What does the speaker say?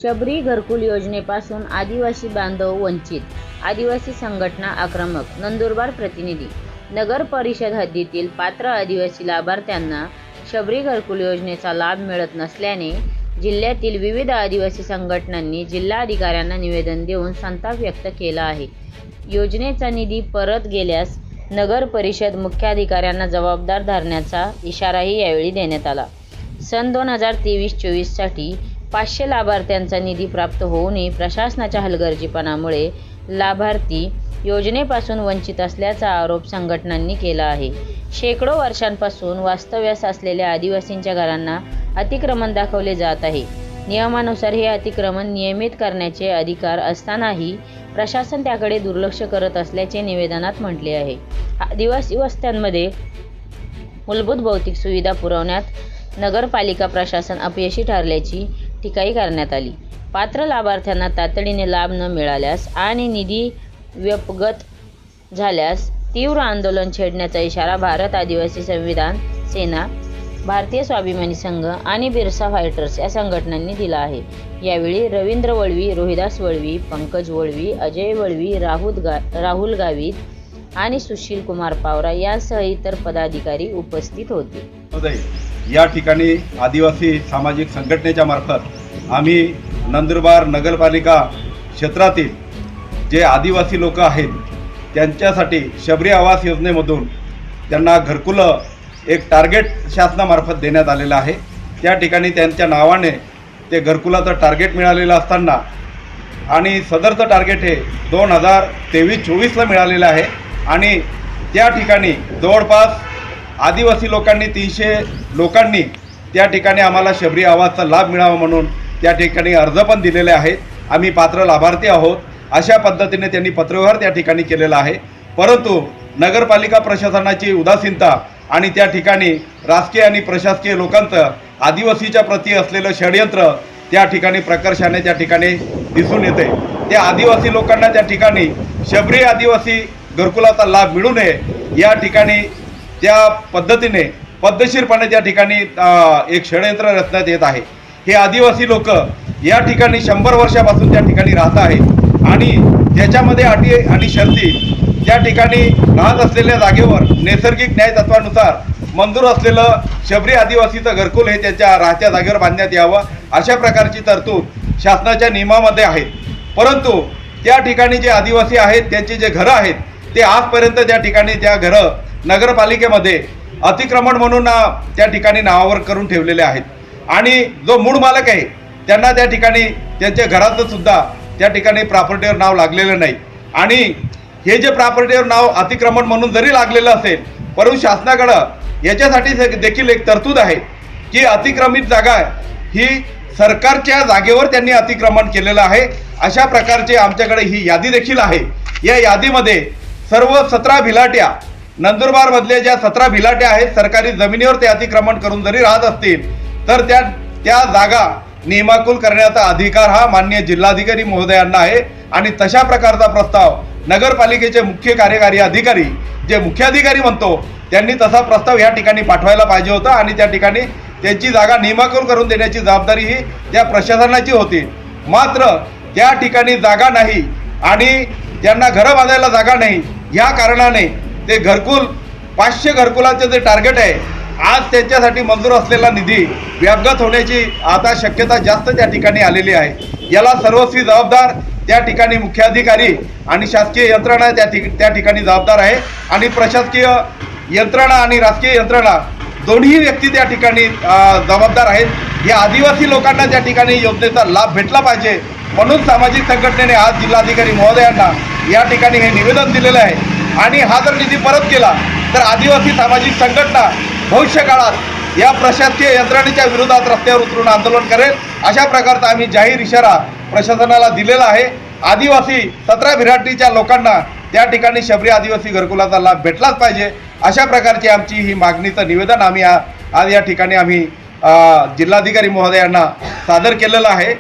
शबरी घरकुल योजनेपासून आदिवासी बांधव वंचित, आदिवासी संघटना आक्रमक. नंदुरबार प्रतिनिधी. नगर परिषद हद्दीतील पात्र आदिवासी लाभार्थ्यांना शबरी घरकुल योजनेचा लाभ मिळत नसल्याने जिल्ह्यातील विविध आदिवासी संघटनांनी जिल्हाधिकाऱ्यांना निवेदन देऊन संताप व्यक्त केला आहे. योजनेचा निधी परत गेल्यास नगर परिषद मुख्याधिकाऱ्यांना जबाबदार धरण्याचा इशाराही यावेळी देण्यात आला. सन 2023-24 साठी 500 लाभार्थ्यांचा निधी प्राप्त होऊनही प्रशासनाच्या हलगर्जीपणामुळे लाभार्थी योजनेपासून वंचित असल्याचा आरोप संघटनांनी केला आहे. शेकडो वर्षांपासून वास्तव्यास असलेल्या आदिवासींच्या घरांना अतिक्रमण दाखवले जात आहे. नियमानुसार हे अतिक्रमण नियमित करण्याचे अधिकार असतानाही प्रशासन त्याकडे दुर्लक्ष करत असल्याचे निवेदनात म्हटले आहे. आदिवासी वस्त्यांमध्ये मूलभूत भौतिक सुविधा पुरवण्यात नगरपालिका प्रशासन अपयशी ठरल्याची टीकाही करण्यात आली. पात्र लाभार्थ्यांना तातडीने लाभ न मिळाल्यास आणि निधी व्यपगत झाल्यास तीव्र आंदोलन छेडण्याचा इशारा भारत आदिवासी संविधान सेना, भारतीय स्वाभिमानी संघ आणि बिरसा फायटर्स या संघटनांनी दिला आहे. यावेळी रवींद्र वळवी, रोहिदास वळवी, पंकज वळवी, अजय वळवी, राहुल गावित आणि सुशील कुमार पावरा यांसह इतर पदाधिकारी उपस्थित होते. या ठिकाणी आदिवासी सामाजिक संघटनेच्या मार्फत आम्ही नंदुरबार नगरपालिका क्षेत्रातील जे आदिवासी लोक आहेत त्यांच्यासाठी शबरी आवास योजनेमधून त्यांना घरकुलं एक टार्गेट शासनामार्फत देण्यात आलेलं आहे. त्या ठिकाणी त्यांच्या नावाने ते घरकुलाचं टार्गेट मिळालेलं असताना आणि सदरचं टार्गेट हे 2023-24ला मिळालेलं आहे आणि त्या ठिकाणी जवळपास आदिवासी लोकांनी 300 लोकांनी त्या ठिकाणी आम्हाला शबरी आवासचा लाभ मिळावा म्हणून त्या ठिकाणी अर्ज पण दिलेले आहेत. आम्ही पात्र लाभार्थी आहोत अशा पद्धतीने त्यांनी पत्रव्यवहार त्या ठिकाणी केलेला आहे. परंतु नगरपालिका प्रशासनाची उदासीनता आणि त्या ठिकाणी राजकीय आणि प्रशासकीय लोकांचं आदिवासीच्या प्रती असलेलं षडयंत्र त्या ठिकाणी प्रकर्षाने त्या ठिकाणी दिसून येते. त्या आदिवासी लोकांना त्या ठिकाणी शबरी आदिवासी घरकुलाचा लाभ मिळू नये या ठिकाणी त्या पद्धतीने पद्धतशीरपणे त्या ठिकाणी एक षडयंत्र रचण्यात येत आहे. हे आदिवासी लोक या ठिकाणी 100 वर्षापासून त्या ठिकाणी राहत आहेत आणि त्याच्यामध्ये अटी आणि शर्ती त्या ठिकाणी राहत असलेल्या जागेवर नैसर्गिक न्याय तत्वानुसार मंजूर असलेलं शबरी आदिवासीचं घरकुल हे त्यांच्या राहत्या जागेवर बांधण्यात यावं अशा प्रकारची तरतूद शासनाच्या नियमामध्ये आहे. परंतु त्या ठिकाणी जे आदिवासी आहेत त्यांची जे घरं आहेत ते आजपर्यंत त्या ठिकाणी त्या घरं नगरपालिकेमध्ये अतिक्रमण म्हणून त्या ठिकाणी नावावर करून ठेवलेले आहेत आणि जो मूळ मालक आहे त्यांना त्या ठिकाणी त्यांच्या घराचं सुद्धा त्या ठिकाणी प्रॉपर्टीवर नाव लागलेलं नाही आणि हे जे प्रॉपर्टीवर नाव अतिक्रमण म्हणून जरी लागलेलं असेल परंतु शासनाकडं याच्यासाठी देखील एक तरतूद आहे की अतिक्रमित जागा ही सरकारच्या जागेवर त्यांनी अतिक्रमण केलेलं आहे. अशा प्रकारचे आमच्याकडे ही यादी देखील आहे. या यादीमध्ये सर्व 17 भिलाट्या नंदुरबारमधल्या ज्या 17 भिलाट्या आहेत सरकारी जमिनीवर ते अतिक्रमण करून जरी राहत असतील तर त्या जागा नियमाकुल करण्याचा अधिकार हा माननीय जिल्हाधिकारी महोदयांना आहे आणि तशा प्रकारचा प्रस्ताव नगरपालिकेचे मुख्य कार्यकारी अधिकारी जे मुख्याधिकारी म्हणतो त्यांनी तसा प्रस्ताव या ठिकाणी पाठवायला पाहिजे होता आणि त्या ठिकाणी त्यांची जागा नियमाकुल करून देण्याची जबाबदारी ही त्या प्रशासनाची होती. मात्र त्या ठिकाणी जागा नाही आणि त्यांना घरं बांधायला जागा नाही या कारणाने ते घरकुल 500 घरकुलाचं जे टार्गेट आहे आज त्यांच्यासाठी मंजूर असलेला निधी व्यापगत होण्याची आता शक्यता जास्त त्या ठिकाणी आलेली आहे. याला सर्वस्वी जबाबदार त्या ठिकाणी मुख्याधिकारी आणि शासकीय यंत्रणा त्या ठिकाणी जबाबदार आहे आणि प्रशासकीय यंत्रणा आणि राजकीय यंत्रणा दोन्ही व्यक्ती त्या ठिकाणी जबाबदार आहेत. या आदिवासी लोकांना त्या ठिकाणी योजनेचा लाभ भेटला पाहिजे म्हणून सामाजिक संघटनेने आज जिल्हाधिकारी महोदयांना या ठिकाणी हे निवेदन दिलेलं आहे आणि हा जर निधी परत केला तर आदिवासी सामाजिक संघटना भविष्य काळात या प्रशासकीय यंत्रणेच्या विरोधात रस्त्यावर उतरून आंदोलन करेल अशा प्रकारचा आम्ही जाहीर इशारा प्रशासनाला दिलेला आहे. आदिवासी 17 भिलाटीच्या लोकांना त्या ठिकाणी शबरी आदिवासी घरकुलाचा लाभ भेटलाच पाहिजे अशा प्रकारची आमची ही मागणीचं निवेदन आम्ही आज या ठिकाणी आम्ही जिल्हाधिकारी महोदयांना सादर केलेलं आहे.